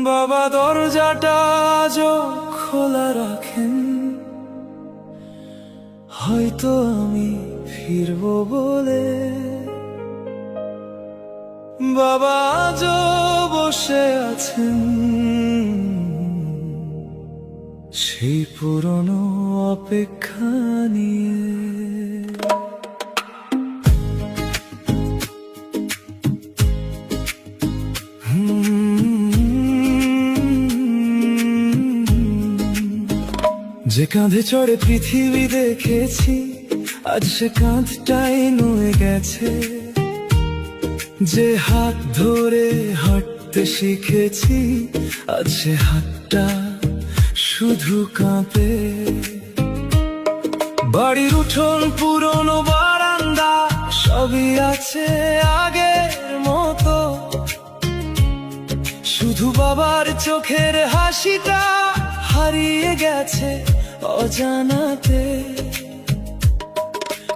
বাবা দরজাটা আজও খোলা রাখেন, হয়তো আমি ফিরবো বলে। বাবা আজও বসে আছেন সেই পুরনো অপেক্ষা নিয়ে। যে কাঁধে চড়ে পৃথিবী দেখেছি, আজ সে কাঁধটাই নুয়ে গেছে। যে হাত ধরে হাঁটতে শিখেছি, আজ সে হাতটা শুধু কাঁপে। বাড়ির উঠোন পুরনো বারান্দা সবই আছে আগের মতো, শুধু বাবার চোখের হাসিটা হারিয়ে গেছে অজানাতে।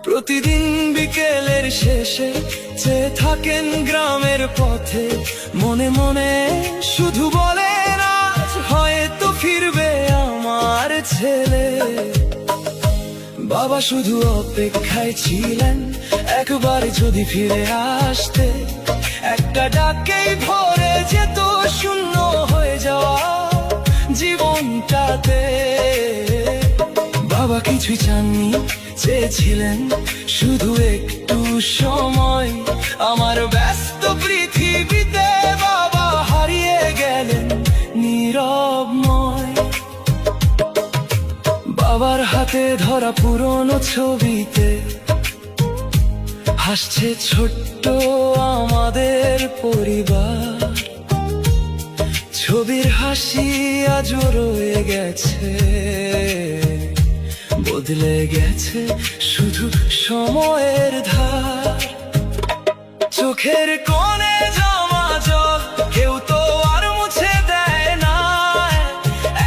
প্রতিদিন বিকেলের শেষে চেয়ে থাকেন গ্রামের পথে, মনে মনে শুধু বলেন আজ হয়তো ফিরবে আমার ছেলে। বাবা শুধু অপেক্ষায় ছিলেন একবার যদি ফিরে আসতে, একটা ডাকেই ভরে যেত শূন্য হয়ে যাওয়া জীবনটাতে। বাবা কিছুই চাননি, চেয়েছিলেন শুধু একটু সময় আমার ব্যস্ত পৃথিবীতে। বাবা হারিয়ে গেলেন নীরবময়। বাবার হাতে ধরা পুরনো ছবিতে হাসছে ছোট্ট আমাদের পরিবার। ছবির হাসি আজও রয়ে গেছে, বদলে গেছে শুধু সময়ের ধার। চোখের কোণে জমা জল কেউ তো আর মুছে দেয় না,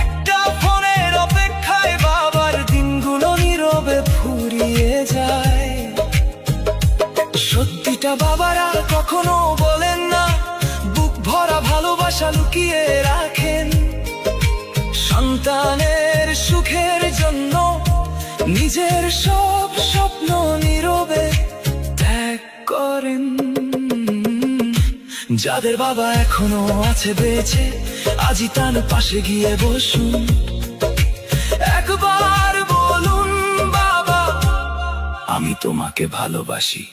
একটা ফোনের অপেক্ষায় বাবার দিনগুলো নীরবে ফুরিয়ে যায়। সত্যিটা বাবারা কখনো বলেন না, বুক ভরা ভালোবাসা লুকিয়ে রাখেন। সন্তানের সুখের জন্য নিজের সব স্বপ্ন নীরবে ত্যাগ করেন। যাদের বাবা এখনো আছে বেঁচে, আজই তার পাশে গিয়ে বসুন, একবার বলুন বাবা আমি তোমাকে ভালোবাসি।